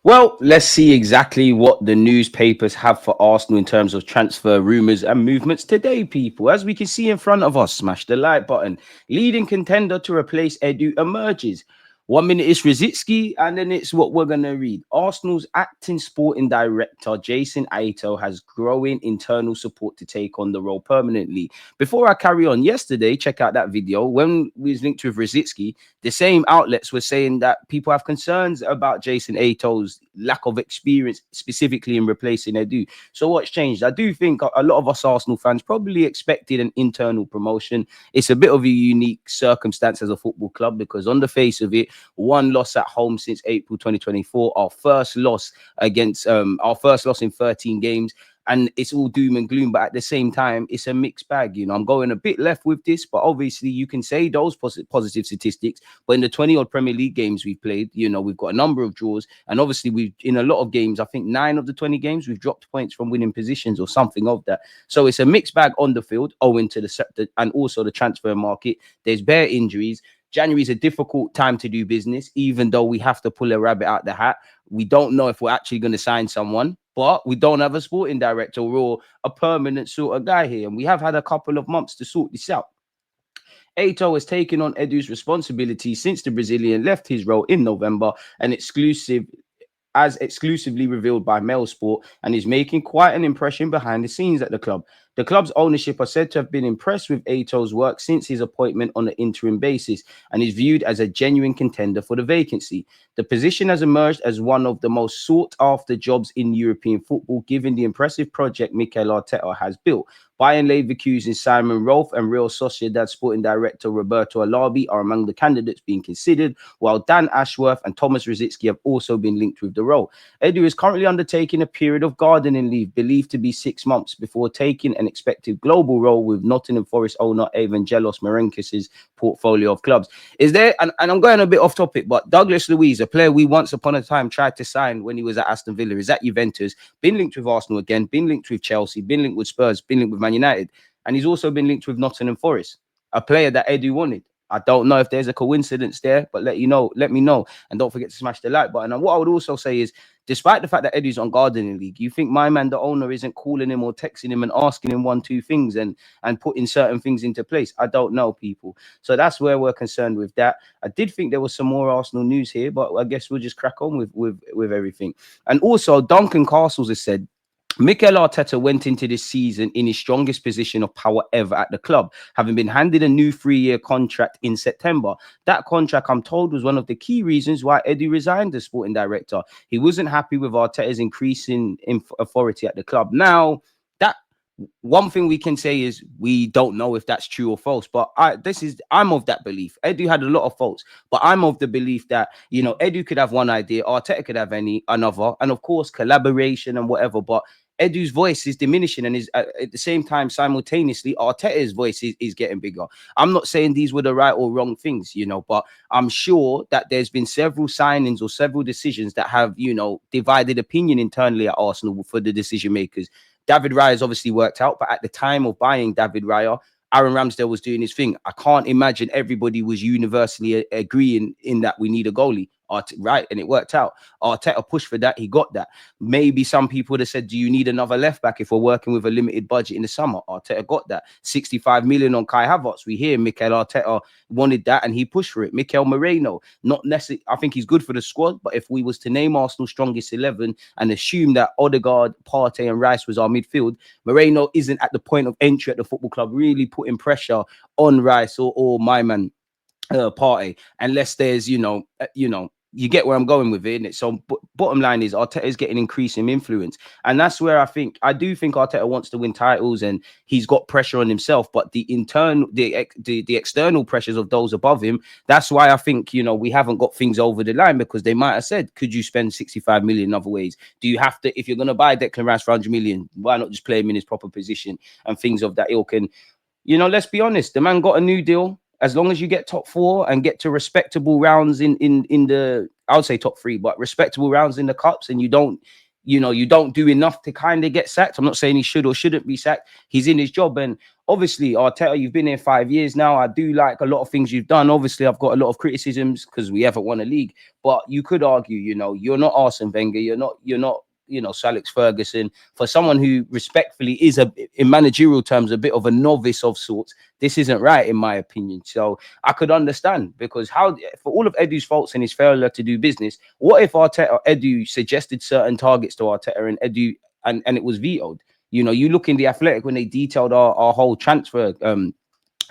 Well, let's see exactly what the newspapers have for Arsenal in terms of transfer rumours and movements today, people. As we can see in front of us, smash the like button. Leading contender to replace Edu emerges. 1 minute it's Rosicky, and then it's what we're going to read. Arsenal's acting sporting director, Jason Aito, has growing internal support to take on the role permanently. Before I carry on, yesterday, check out that video. When we was linked with Rosicky, the same outlets were saying that people have concerns about Jason Ato's lack of experience, specifically in replacing Edu. So what's changed? I do think a lot of us Arsenal fans probably expected an internal promotion. It's a bit of a unique circumstance as a football club because on the face of it, one loss at home since April 2024, our first loss in 13 games. And it's all doom and gloom, but at the same time, it's a mixed bag. I'm going a bit left with this, but obviously you can say those positive statistics. But in the 20-odd Premier League games we've played, we've got a number of draws. And obviously we've, in a lot of games, I think 9 of the 20 games, we've dropped points from winning positions or something of that. So it's a mixed bag on the field, owing to the and also the transfer market. There's bare injuries. January is a difficult time to do business, even though we have to pull a rabbit out the hat. We don't know if we're actually going to sign someone, but we don't have a sporting director or a permanent sort of guy here. And we have had a couple of months to sort this out. Ato has taken on Edu's responsibility since the Brazilian left his role in November, and exclusively revealed by Mail Sport, and is making quite an impression behind the scenes at the club. The club's ownership are said to have been impressed with Ato's work since his appointment on an interim basis and is viewed as a genuine contender for the vacancy. The position has emerged as one of the most sought-after jobs in European football, given the impressive project Mikel Arteta has built. Bayern Leverkusen's Simon Rolf and Real Sociedad sporting director Roberto Alabi are among the candidates being considered, while Dan Ashworth and Thomas Rosicky have also been linked with the role. Edu is currently undertaking a period of gardening leave, believed to be 6 months, before taking an expected global role with Nottingham Forest owner Evangelos Marenkas' portfolio of clubs. Is there, and I'm going a bit off topic, but Douglas Luiz, a player we once upon a time tried to sign when he was at Aston Villa, is at Juventus, been linked with Arsenal again, been linked with Chelsea, been linked with Spurs, been linked with Man United, and he's also been linked with Nottingham Forest, a player that Edu wanted. I don't know if there's a coincidence there, but let me know. And don't forget to smash the like button. And what I would also say is, despite the fact that Edu's on gardening league, you think my man, the owner, isn't calling him or texting him and asking him 1-2 things and putting certain things into place? I don't know, people. So that's where we're concerned with that. I did think there was some more Arsenal news here, but I guess we'll just crack on with everything. And also, Duncan Castles has said, Mikel Arteta went into this season in his strongest position of power ever at the club, having been handed a new 3-year contract in September. That contract, I'm told, was one of the key reasons why Eddie resigned as sporting director. He wasn't happy with Arteta's increasing authority at the club. Now, that one thing we can say is we don't know if that's true or false, but I'm of that belief. Edu had a lot of faults, but I'm of the belief that, Edu could have one idea, Arteta could have another, and of course collaboration and whatever, but Edu's voice is diminishing, and is at the same time, simultaneously, Arteta's voice is getting bigger. I'm not saying these were the right or wrong things, but I'm sure that there's been several signings or several decisions that have, divided opinion internally at Arsenal for the decision makers. David Raya's obviously worked out, but at the time of buying David Raya, Aaron Ramsdale was doing his thing. I can't imagine everybody was universally agreeing in that we need a goalie. Right, and it worked out. Arteta pushed for that, he got that. Maybe some people would have said, do you need another left back if we're working with a limited budget in the summer? Arteta got that. 65 million on Kai Havertz. We hear Mikel Arteta wanted that and he pushed for it. Mikel Moreno, not necessarily, I think he's good for the squad, but if we was to name Arsenal's strongest 11 and assume that Odegaard, Partey and Rice was our midfield, Moreno isn't at the point of entry at the football club really putting pressure on Rice or my man Partey, unless there's you get where I'm going with it, innit? So bottom line is Arteta is getting increasing influence, and that's where I do think Arteta wants to win titles and he's got pressure on himself, but the external pressures of those above him, that's why I think we haven't got things over the line, because they might have said, could you spend 65 million other ways? Do you have to, if you're going to buy Declan Rice for 100 million, why not just play him in his proper position and things of that ilk? And let's be honest, the man got a new deal. As long as you get top 4 and get to respectable rounds in the, I would say top 3, but respectable rounds in the cups, and you don't do enough to kind of get sacked. I'm not saying he should or shouldn't be sacked. He's in his job, and obviously, Arteta, you've been here 5 years now. I do like a lot of things you've done. Obviously, I've got a lot of criticisms because we haven't won a league. But you could argue, you're not Arsene Wenger. You're not Sir Alex Ferguson. For someone who respectfully is in managerial terms, a bit of a novice of sorts, this isn't right, in my opinion. So I could understand, because for all of Edu's faults and his failure to do business, what if Edu suggested certain targets to Arteta and Edu and it was vetoed? You look in the Athletic when they detailed our whole transfer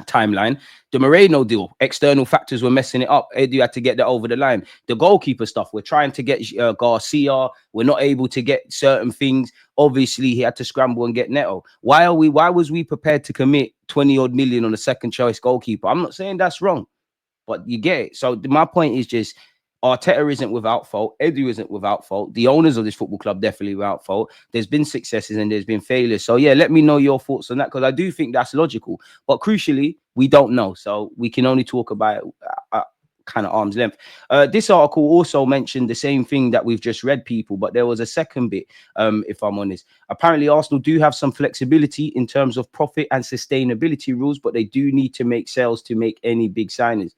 timeline. The Moreno deal, external factors were messing it up. Edu had to get that over the line. The goalkeeper stuff, we're trying to get Garcia. We're not able to get certain things. Obviously, he had to scramble and get Neto. Why was we prepared to commit 20 odd million on a second choice goalkeeper? I'm not saying that's wrong, but you get it. So my point is just, Arteta isn't without fault. Edu isn't without fault. The owners of this football club definitely without fault. There's been successes and there's been failures. So yeah, let me know your thoughts on that, because I do think that's logical. But crucially, we don't know. So we can only talk about it at kind of arm's length. This article also mentioned the same thing that we've just read, people, but there was a second bit, if I'm honest. Apparently, Arsenal do have some flexibility in terms of profit and sustainability rules, but they do need to make sales to make any big signings.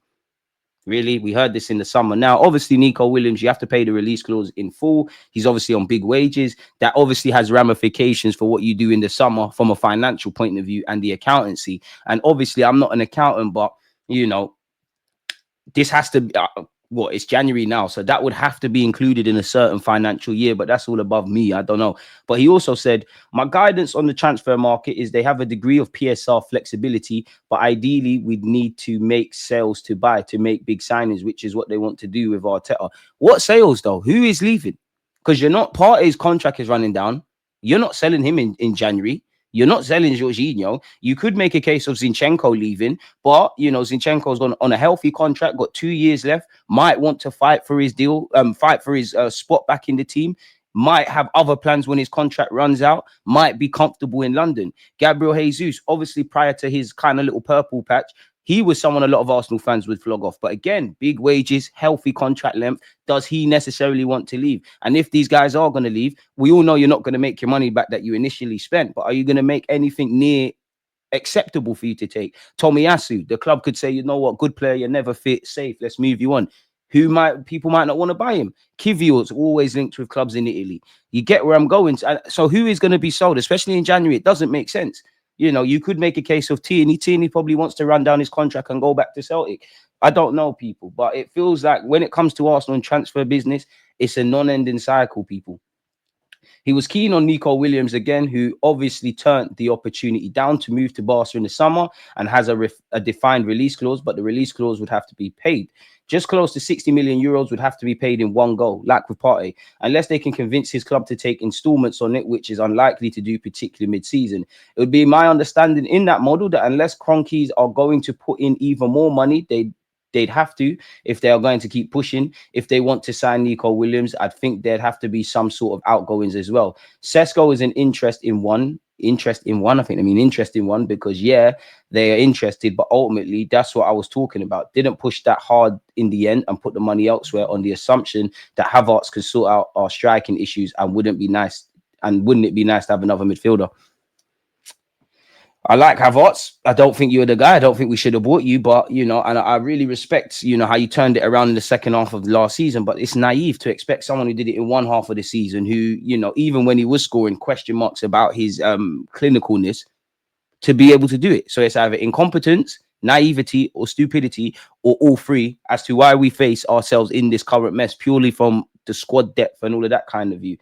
Really, we heard this in the summer. Now, obviously, Nico Williams, you have to pay the release clause in full. He's obviously on big wages. That obviously has ramifications for what you do in the summer from a financial point of view and the accountancy. And obviously, I'm not an accountant, but, this has to be... it's January now, so that would have to be included in a certain financial year, but that's all above me. I don't know. But he also said, my guidance on the transfer market is they have a degree of PSR flexibility, but ideally we'd need to make sales to make big signings, which is what they want to do with Arteta. What sales though? Who is leaving? Because Partey's contract is running down. You're not selling him in January. You're not selling Jorginho. You could make a case of Zinchenko leaving, but Zinchenko's on a healthy contract, got 2 years left, might want to fight for his deal, fight for his spot back in the team, might have other plans when his contract runs out, might be comfortable in London. Gabriel Jesus, obviously prior to his kind of little purple patch, he was someone a lot of Arsenal fans would flog off. But again, big wages, healthy contract length. Does he necessarily want to leave? And if these guys are going to leave, we all know you're not going to make your money back that you initially spent. But are you going to make anything near acceptable for you to take? Tomiyasu, the club could say, you know what, good player, you're never fit, safe, let's move you on. People might not want to buy him. Kivio's always linked with clubs in Italy. You get where I'm going. So who is going to be sold, especially in January? It doesn't make sense. You could make a case of Tierney. Tierney probably wants to run down his contract and go back to Celtic. I don't know, people, but it feels like when it comes to Arsenal and transfer business, it's a non-ending cycle, people. He was keen on Nico Williams again, who obviously turned the opportunity down to move to Barca in the summer and has a defined release clause, but the release clause would have to be paid. Just close to 60 million euros would have to be paid in one go, like with Partey, unless they can convince his club to take installments on it, which is unlikely to do, particularly mid-season. It would be my understanding in that model that unless Kroenkes are going to put in even more money, they'd have to, if they are going to keep pushing. If they want to sign Nico Williams, I'd think there'd have to be some sort of outgoings as well. Sesko is an interest in one. I think interest in one, because yeah, they are interested, but ultimately that's what I was talking about. Didn't push that hard in the end and put the money elsewhere on the assumption that Havertz could sort out our striking issues, and wouldn't it be nice to have another midfielder? I like Havertz. I don't think you're the guy. I don't think we should have bought you, but and I really respect how you turned it around in the second half of the last season. But it's naive to expect someone who did it in one half of the season, who even when he was scoring question marks about his clinicalness, to be able to do it. So it's either incompetence, naivety, or stupidity, or all three, as to why we face ourselves in this current mess, purely from the squad depth and all of that kind of view.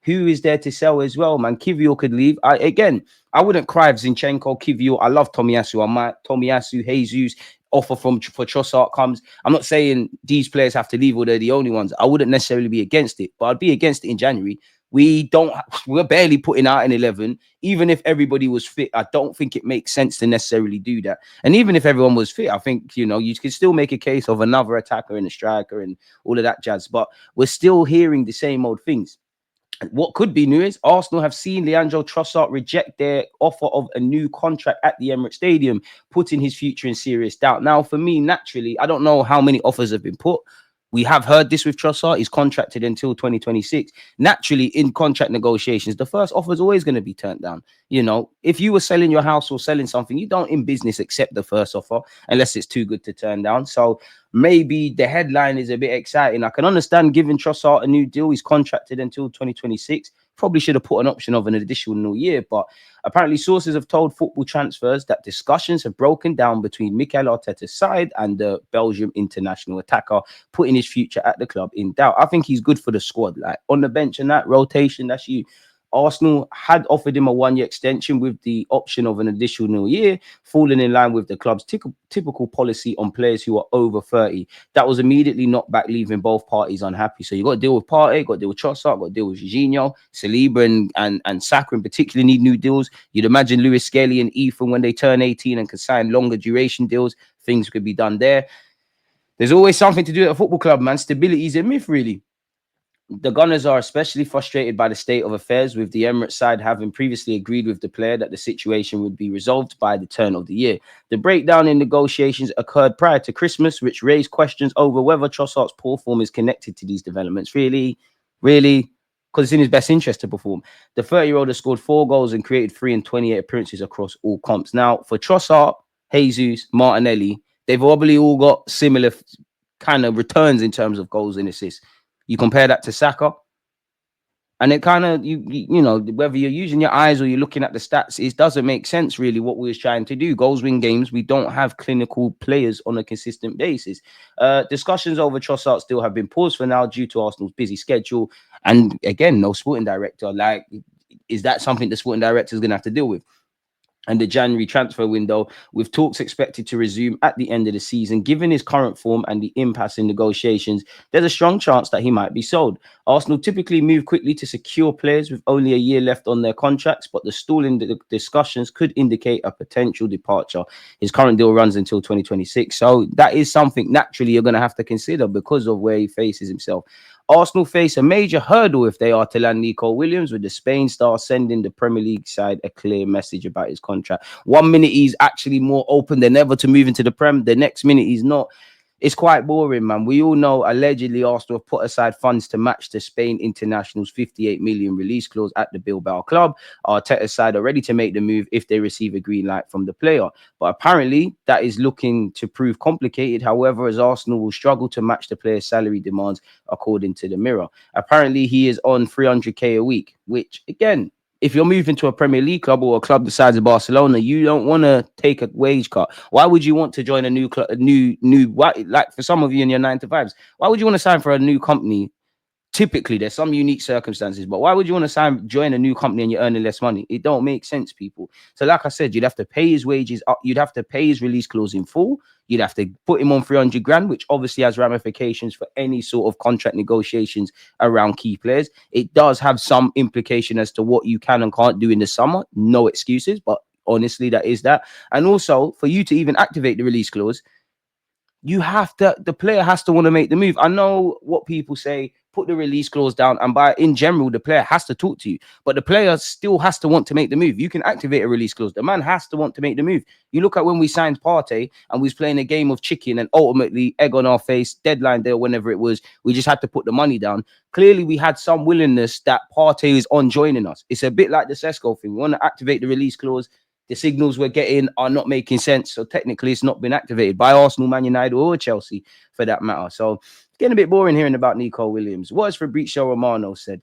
Who is there to sell as well, man? Kivio could leave. I wouldn't cry if Zinchenko, Kivio. I love Tomiyasu. Tomiyasu, Jesus, offer for Trossard comes. I'm not saying these players have to leave or they're the only ones. I wouldn't necessarily be against it, but I'd be against it in January. We're barely putting out an 11. Even if everybody was fit, I don't think it makes sense to necessarily do that. And even if everyone was fit, I think, you could still make a case of another attacker and a striker and all of that jazz. But we're still hearing the same old things. What could be new is Arsenal have seen Leandro Trossard reject their offer of a new contract at the Emirates Stadium, putting his future in serious doubt. Now, for me, naturally, I don't know how many offers have been put, We have heard this with Trossard. He's contracted until 2026. Naturally, in contract negotiations, the first offer is always going to be turned down. You know, if you were selling your house or selling something, you don't in business accept the first offer unless it's too good to turn down. So maybe the headline is a bit exciting. I can understand giving Trossard a new deal. He's contracted until 2026. Probably should have put an option of an additional year, but apparently sources have told Football Transfers that discussions have broken down between Mikel Arteta's side and the Belgium international attacker, putting his future at the club in doubt. I think he's good for the squad. Like on the bench and that rotation, that's you. Arsenal had offered him a one-year extension with the option of an additional year, falling in line with the club's typical policy on players who are over 30. That was immediately knocked back, leaving both parties unhappy. So you got to deal with Partey, got to deal with Trossard, got to deal with Jorginho, Saliba and Saka in particular need new deals. You'd imagine Lewis Skelly and Ethan, when they turn 18 and can sign longer duration deals, things could be done there. There's always something to do at a football club, man. Stability is a myth, really. The Gunners are especially frustrated by the state of affairs, with the Emirates side having previously agreed with the player that the situation would be resolved by the turn of the year. The breakdown in negotiations occurred prior to Christmas, which raised questions over whether Trossard's poor form is connected to these developments. Really? Because it's in his best interest to perform. The 30-year-old has scored 4 goals and created 3 in 28 appearances across all comps. Now, for Trossard, Jesus, Martinelli, they've probably all got similar kind of returns in terms of goals and assists. You compare that to Saka, and it kind of, you know, whether you're using your eyes or you're looking at the stats, it doesn't make sense really what we was trying to do. Goals win games. We don't have clinical players on a consistent basis. Discussions over Trossard still have been paused for now due to Arsenal's busy schedule. And again, no sporting director. Like, is that something the sporting director is going to have to deal with? And the January transfer window, with talks expected to resume at the end of the season. Given his current form and the impasse in negotiations, there's a strong chance that he might be sold. Arsenal typically move quickly to secure players with only a year left on their contracts, but the stalling discussions could indicate a potential departure. His current deal runs until 2026, so that is something naturally you're going to have to consider because of where he faces himself. Arsenal face a major hurdle if they are to land Nico Williams, with the Spain star sending the Premier League side a clear message about his contract. 1 minute he's actually more open than ever to move into the Prem. The next minute he's not. It's quite boring, man. We all know allegedly Arsenal have put aside funds to match the Spain international's 58 million release clause at the Bilbao club. Arteta's side are ready to make the move if they receive a green light from the player. But apparently that is looking to prove complicated. However, as Arsenal will struggle to match the player's salary demands, according to the Mirror. Apparently he is on 300k a week, which again, if you're moving to a Premier League club or a club the size of Barcelona, you don't want to take a wage cut. Why would you want to join a new club, like for some of you in your 9 to 5s? Why would you want to sign for a new company? Typically, there's some unique circumstances, but why would you want to join a new company and you're earning less money? It don't make sense, people. So like I said, you'd have to pay his wages up. You'd have to pay his release clause in full. You'd have to put him on 300 grand, which obviously has ramifications for any sort of contract negotiations around key players. It does have some implication as to what you can and can't do in the summer. No excuses, but honestly, that is that. And also, for you to even activate the release clause, the player has to want to make the move. I know what people say, put the release clause down, and in general, the player has to talk to you, but the player still has to want to make the move. You can activate a release clause. The man has to want to make the move. You look at when we signed Partey and we was playing a game of chicken and ultimately egg on our face, deadline day or whenever it was, we just had to put the money down. Clearly, we had some willingness that Partey is on joining us. It's a bit like the Sesko thing. We want to activate the release clause. The signals we're getting are not making sense. So technically, it's not been activated by Arsenal, Man United, or Chelsea for that matter. So it's getting a bit boring hearing about Nico Williams. What has Fabrizio Romano said?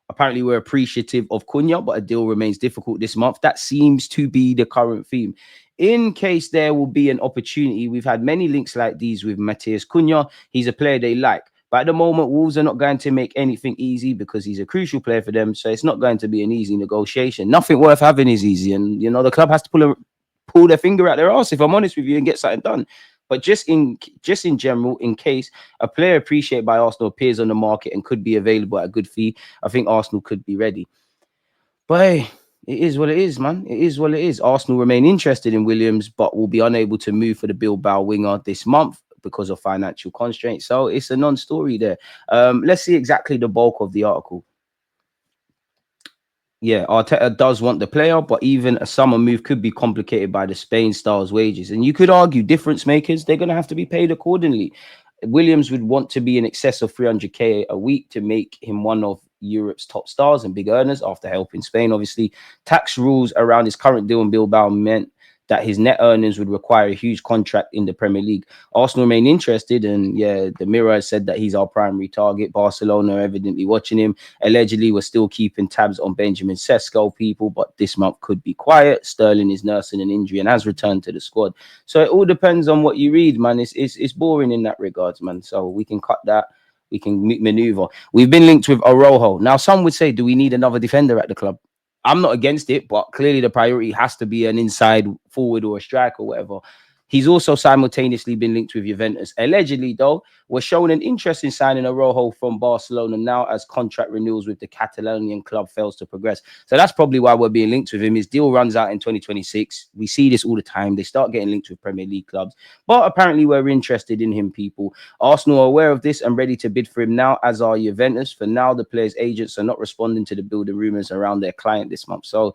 Apparently, we're appreciative of Cunha, but a deal remains difficult this month. That seems to be the current theme. In case there will be an opportunity, we've had many links like these with Matheus Cunha. He's a player they like. But at the moment, Wolves are not going to make anything easy because he's a crucial player for them. So it's not going to be an easy negotiation. Nothing worth having is easy. And, you know, the club has to pull their finger out their arse, if I'm honest with you, and get something done. But just in general, in case a player appreciated by Arsenal appears on the market and could be available at a good fee, I think Arsenal could be ready. But hey, it is what it is, man. It is what it is. Arsenal remain interested in Williams, but will be unable to move for the Bilbao winger this month because of financial constraints. So it's a non-story there. Let's see exactly the bulk of the article. Yeah, Arteta does want the player, but even a summer move could be complicated by the Spain stars' wages. And you could argue difference makers, they're going to have to be paid accordingly. Williams would want to be in excess of 300k a week to make him one of Europe's top stars and big earners after helping Spain. Obviously, tax rules around his current deal in Bilbao meant that his net earnings would require a huge contract in the Premier League. Arsenal remain interested, and yeah, the Mirror has said that he's our primary target. Barcelona are evidently watching him. Allegedly, we're still keeping tabs on Benjamin Sesko, people, but this month could be quiet. Sterling is nursing an injury and has returned to the squad. So it all depends on what you read, man. It's boring in that regards, man. So we can cut that. We can maneuver. We've been linked with Araujo. Now, some would say, do we need another defender at the club? I'm not against it, but clearly the priority has to be an inside forward or a striker or whatever. He's also simultaneously been linked with Juventus. Allegedly, though, we're showing an interest in signing Araujo from Barcelona now as contract renewals with the Catalonian club fails to progress. So that's probably why we're being linked with him. His deal runs out in 2026. We see this all the time. They start getting linked with Premier League clubs. But apparently we're interested in him, people. Arsenal are aware of this and ready to bid for him now, as are Juventus. For now, the player's agents are not responding to the building rumours around their client this month. So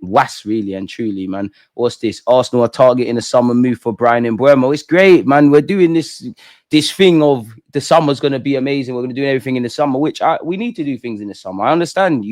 was really and truly, man. What's this? Arsenal are targeting a summer move for Brian Mbeumo. It's great, man. We're doing this thing of the summer's going to be amazing. We're going to do everything in the summer, which we need to do things in the summer. I understand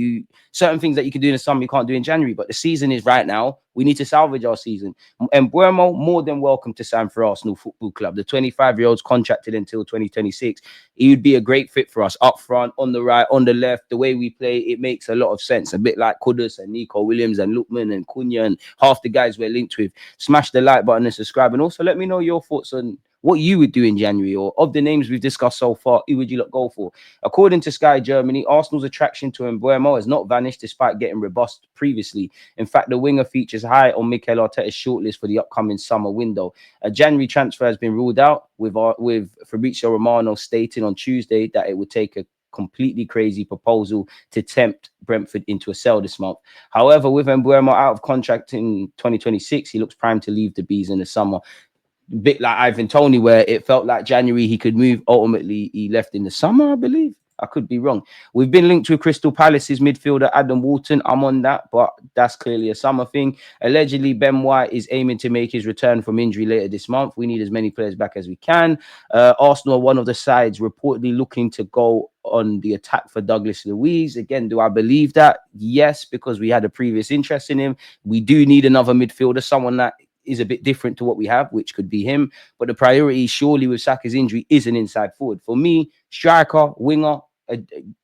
certain things that you can do in the summer you can't do in January, but the season is right now. We need to salvage our season. And Mbeumo, more than welcome to sign for Arsenal Football Club. The 25-year-old's contracted until 2026. He would be a great fit for us up front, on the right, on the left. The way we play, it makes a lot of sense. A bit like Kudus and Nico Williams and Lookman and Cunha and half the guys we're linked with. Smash the like button and subscribe. And also let me know your thoughts on what you would do in January, or of the names we've discussed so far, who would you go for? According to Sky Germany, Arsenal's attraction to Mbeumo has not vanished despite getting robust previously. In fact, the winger features high on Mikel Arteta's shortlist for the upcoming summer window. A January transfer has been ruled out, with Fabrizio Romano stating on Tuesday that it would take a completely crazy proposal to tempt Brentford into a sell this month. However, with Mbeumo out of contract in 2026, he looks primed to leave the Bees in the summer. Bit like Ivan Toney, where it felt like January he could move. Ultimately, he left in the summer, I believe. I could be wrong. We've been linked with Crystal Palace's midfielder Adam Walton. I'm on that, but that's clearly a summer thing. Allegedly, Ben White is aiming to make his return from injury later this month. We need as many players back as we can. Arsenal are one of the sides reportedly looking to go on the attack for Douglas Luiz. Again, do I believe that? Yes, because we had a previous interest in him. We do need another midfielder, someone that is a bit different to what we have, which could be him. But the priority, surely, with Saka's injury, is an inside forward. For me, striker, winger,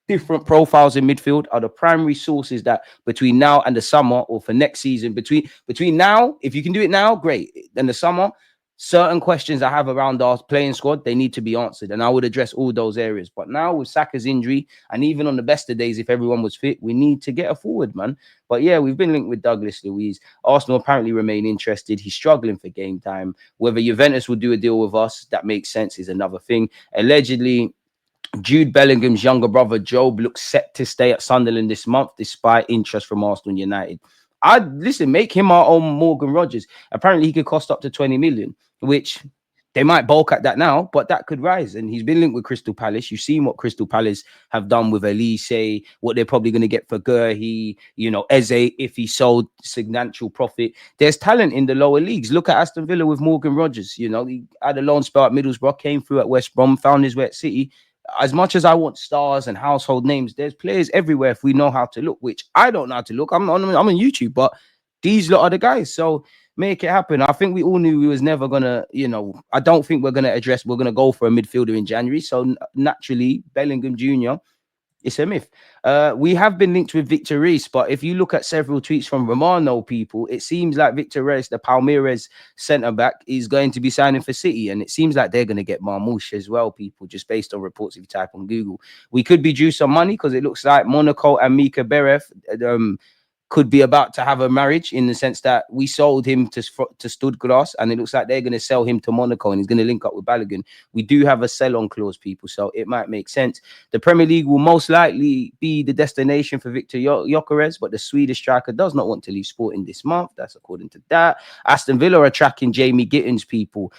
different profiles in midfield are the primary sources that between now and the summer, or for next season, between now, if you can do it now, great. Then the summer, certain questions I have around our playing squad, they need to be answered, and I would address all those areas. But now with Saka's injury, and even on the best of days, if everyone was fit, we need to get a forward, man. But yeah, we've been linked with Douglas Luiz. Arsenal apparently remain interested. He's struggling for game time. Whether Juventus will do a deal with us, that makes sense, is another thing. Allegedly, Jude Bellingham's younger brother Job looks set to stay at Sunderland this month, despite interest from Arsenal and United. Make him our own Morgan Rogers. Apparently, he could cost up to 20 million, which they might bulk at that now, but that could rise. And he's been linked with Crystal Palace. You've seen what Crystal Palace have done with Elise, what they're probably going to get for Gurhi, Eze, if he sold substantial profit. There's talent in the lower leagues. Look at Aston Villa with Morgan Rogers. He had a loan spell at Middlesbrough, came through at West Brom, found his way at City. As much as I want stars and household names, there's players everywhere if we know how to look, which I don't know how to look. I'm on YouTube, but these lot are the guys. So make it happen. I think we all knew we was never going to, I don't think we're going to go for a midfielder in January. So naturally, Bellingham Jr., it's a myth. We have been linked with Victor Reis, but if you look at several tweets from Romano people, it seems like Victor Reis, the Palmeiras centre-back, is going to be signing for City, and it seems like they're going to get Marmoush as well, people, just based on reports if you type on Google. We could be due some money because it looks like Monaco and Mika Berev could be about to have a marriage, in the sense that we sold him to Stuttgart, and it looks like they're going to sell him to Monaco, and he's going to link up with Balogun. We do have a sell-on clause, people, so it might make sense. The Premier League will most likely be the destination for Victor Gyökeres, but the Swedish striker does not want to leave Sporting this month. That's according to that. Aston Villa are tracking Jamie Gittins, people.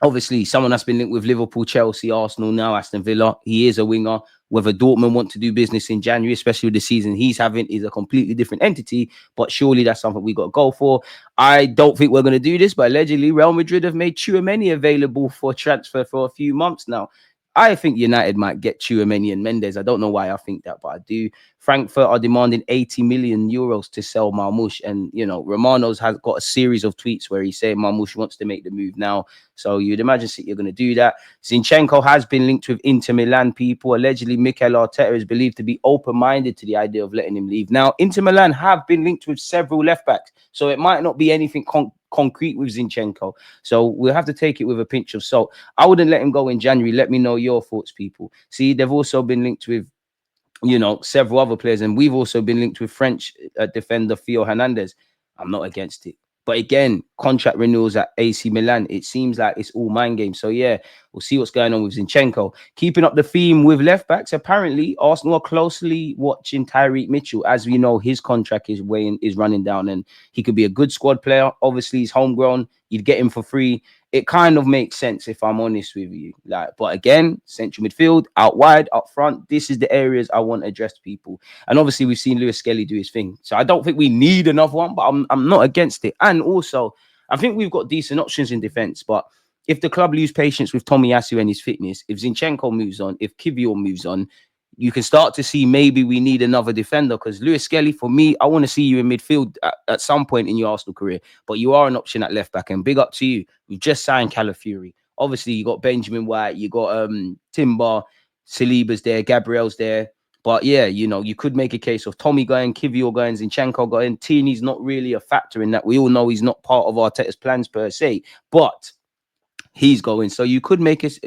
Obviously, someone that's been linked with Liverpool, Chelsea, Arsenal, now Aston Villa. He is a winger. Whether Dortmund want to do business in January, especially with the season he's having, is a completely different entity. But surely that's something we got to go for. I don't think we're going to do this, but allegedly Real Madrid have made Tchouaméni available for transfer for a few months now. I think United might get Tchouaméni and Mendes. I don't know why I think that, but I do. Frankfurt are demanding 80 million euros to sell Marmoush. And, you know, Romano's has got a series of tweets where he's saying Marmoush wants to make the move now. So you'd imagine City are going to do that. Zinchenko has been linked with Inter Milan people. Allegedly, Mikel Arteta is believed to be open-minded to the idea of letting him leave. Now, Inter Milan have been linked with several left-backs, so it might not be anything concrete with Zinchenko. So we'll have to take it with a pinch of salt. I wouldn't let him go in January. Let me know your thoughts, people. See, they've also been linked with, you know, several other players, and we've also been linked with French defender Theo Hernandez. I'm not against it. But again, contract renewals at AC Milan, it seems like it's all mind games. So yeah, we'll see what's going on with Zinchenko. Keeping up the theme with left backs, apparently Arsenal are closely watching Tyreek Mitchell. As we know, his contract is running down, and he could be a good squad player. Obviously, he's homegrown. You'd get him for free. It kind of makes sense if I'm honest with you. But again, central midfield, out wide, up front. This is the areas I want to address, people. And obviously, we've seen Lewis Skelly do his thing. So I don't think we need another one, but I'm not against it. And also, I think we've got decent options in defence. But if the club lose patience with Tomiyasu and his fitness, if Zinchenko moves on, if Kivior moves on, you can start to see maybe we need another defender, because Lewis Skelly, for me, I want to see you in midfield at some point in your Arsenal career, but you are an option at left back, and big up to you. We've just signed Calafiori. Obviously, you got Benjamin White, you got Timber, Saliba's there, Gabriel's there. But yeah, you know, you could make a case of Tommy going, Kivior going, Zinchenko going. Tini's not really a factor in that. We all know he's not part of Arteta's plans per se, but he's going. So you could make it.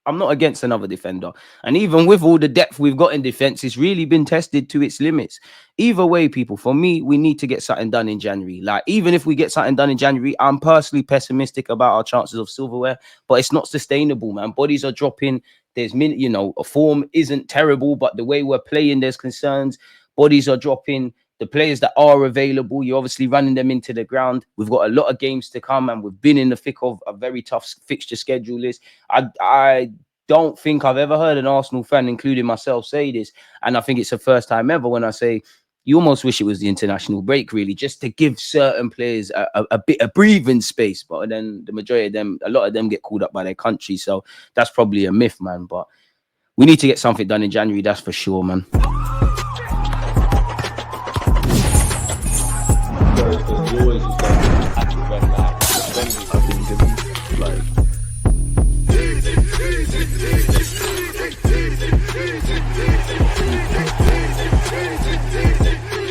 I'm not against another defender. And even with all the depth we've got in defense, it's really been tested to its limits. Either way, people, for me, we need to get something done in January. Like, even if we get something done in January, I'm personally pessimistic about our chances of silverware, but it's not sustainable, man. Bodies are dropping. There's, you know, a form isn't terrible, but the way we're playing, there's concerns. Bodies are dropping. The players that are available, you're obviously running them into the ground. We've got a lot of games to come, and we've been in the thick of a very tough fixture schedule list. I don't think I've ever heard an Arsenal fan, including myself, say this. And I think it's the first time ever when I say you almost wish it was the international break, really, just to give certain players a bit of breathing space. But then the majority of them, a lot of them get called up by their country. So that's probably a myth, man. But we need to get something done in January, that's for sure, man. Always just like, I think, like